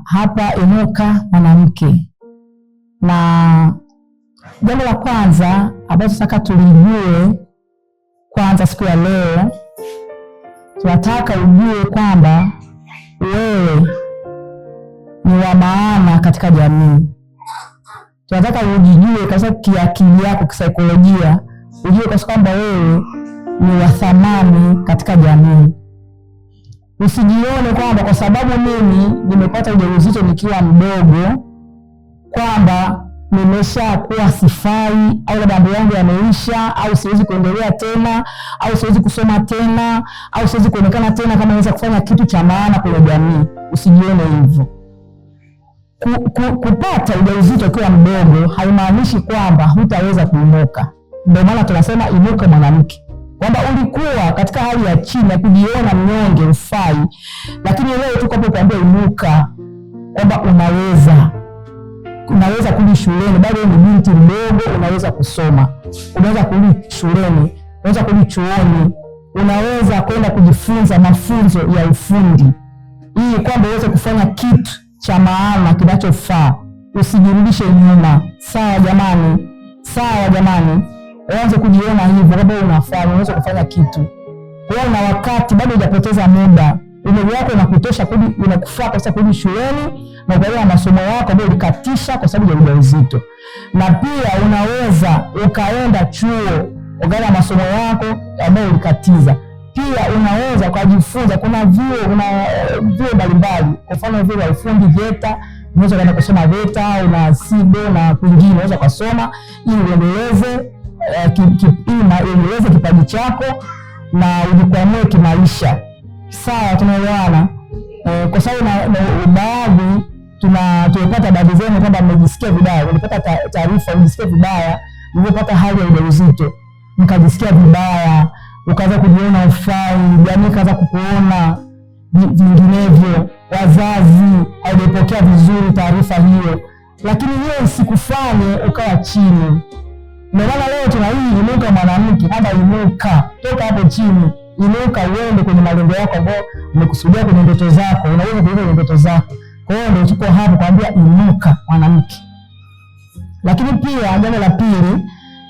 hapa inuka mwanamke, na jambo la kwanza ambalo tunataka tulijue kwanza siku ya leo, tunataka ujue kwamba wewe ni wa maana katika jamii. Tunataka ujijue kabisa kiakili yako, kisaikolojia, ujue kwa kwamba wewe ni wa thamani katika jamii. Usijione kwamba kwa sababu mimi nimepata ujauzito nikiwa mdogo kwamba nimeshakuwa sifai, au labda mambo yangu yameisha, au siwezi kuendelea tena, au siwezi kusoma tena, au siwezi kuonekana tena kama naweza kufanya kitu cha maana kwenye jamii. Usijione hivyo. Kupata ujauzito ukiwa mdogo haimaanishi kwamba hutaweza kuinuka. Ndio maana tunasema inuka mwanamke, kwamba ulikuwa katika hali ya chini ya kujiona mnyonge, ufai, lakini leo tuko hapo kuambia inuka, kwamba unaweza kurudi shuleni. Bado ni binti mdogo, unaweza kusoma, unaweza kurudi shuleni, unaweza kurudi chuoni, unaweza kwenda kujifunza mafunzo ya ufundi ili kwamba uweze kufanya kitu cha maana kinachofaa. Usijirudishe nyuma. Sawa jamani? Sawa jamani? Uanze kujiona hivyo kwamba unafaa, unaweza kufanya kitu. Wewe na wakati bado hujapoteza muda. Umri wako unakutosha unakufaa kwa sababu kurudi shuleni na kuendelea na masomo yako ambayo ulikatisha kwa sababu ya ujauzito. Na pia unaweza ukaenda chuo ukaendelea na masomo yako ambayo ulikatiza. Pia unaweza kujifunza, kuna vyuo mbalimbali, kwa mfano vyuo vya ufundi VETA, unaweza kwenda kusoma VETA, una SIDO na kwingine unaweza kusoma ili uendeleze kipaji chako na ujikwamue kimaisha. Sawa, tunaelewana? Kwa sababu baadhi tumepata baadhi zenu kwamba mmejisikia vibaya, mlipata taarifa mjisikia vibaya, mlipata hali ya ujauzito, mkajisikia vibaya, ukaanza kujiona ufai, jamii kaanza kukuona vinginevyo, wazazi hawajapokea vizuri taarifa hiyo, lakini hiyo isikufanye ukawa chini. Ndio maana leo tuna hii inuka mwanamke, hata inuka, toka hapo chini, inuka uende kwenye malengo yako ambayo umekusudia, kwenye ndoto zako, unaweza kufikia kwenye ndoto zako. Kwa hiyo ndio tuko hapo kuambia inuka mwanamke. Lakini pia jambo la pili,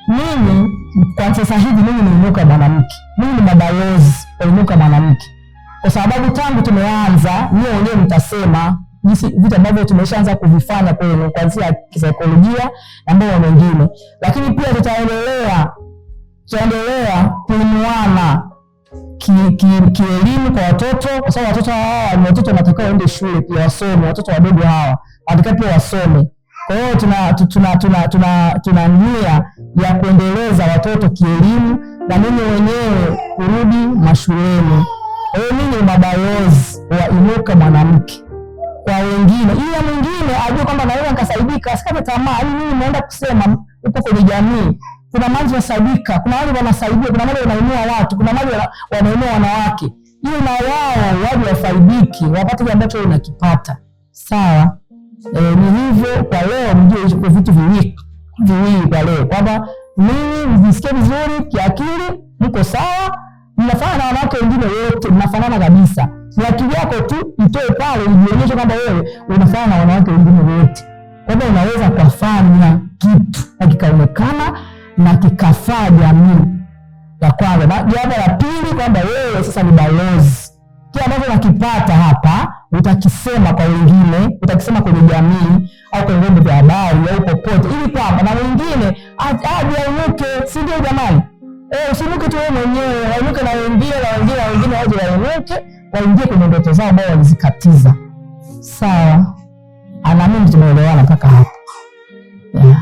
mimi kwa sasa hivi mimi ni inuka mwanamke. Mimi ni mabalozi wa inuka mwanamke. Kwa sababu tangu tumeanza, nyinyi wenyewe mtasema jinsi vitu ambavyo tumeshaanza kuvifanya kwenu kuanzia kisaikolojia na mambo mengine. Lakini pia tutaendelea kuinuana kielimu kwa watoto, kwa sababu watoto hawa ni watoto wanatakiwa waende shule pia wasome, watoto wadogo hawa wanatakiwa pia wasome. Kwa hiyo tuna nia ya kuendeleza watoto kielimu na mimi wenyewe kurudi mashuleni. Kwa hiyo mimi ni mabalozi wa inuka mwanamke kwa wengine, ili mwingine ajue kwamba naweza nikasaidika, asikate tamaa. Mimi naenda kusema uko kwenye jamii, kuna mahali tunasaidika, kuna mahali wanasaidia, kuna mahali wanainua watu, kuna mahali wanainua wanawake, ili na wao waje wafaidiki, wapate kile ambacho unakipata. Sawa? Ni hivyo kwa leo, mjue hizo vitu viwili kwa leo, kwamba mimi mjisikie vizuri kiakili, mko sawa, mnafanana na wanawake wengine wote, mnafanana kabisa. Ni akili yako tu itoe pale, ijionyeshe kwamba wewe unafanana na wanawake wengine wote, kwamba unaweza kufanya kitu na kikaonekana na kikafaa jamii. Ya kwanza. Jambo la pili, kwamba wewe sasa ni balozi. Kile ambacho unakipata hapa utakisema kwa wengine, utakisema kwenye jamii au kwenye vyombo vya habari au popote, ili kwamba na wengine aje ainuke. Si ndio jamani? Usinuke tu wewe mwenyewe, ainuke na wengine waje wainuke, waingie kwenye ndoto zao ambao walizikatiza. Sawa? Ana mimi tumeelewana mpaka hapo. Yeah.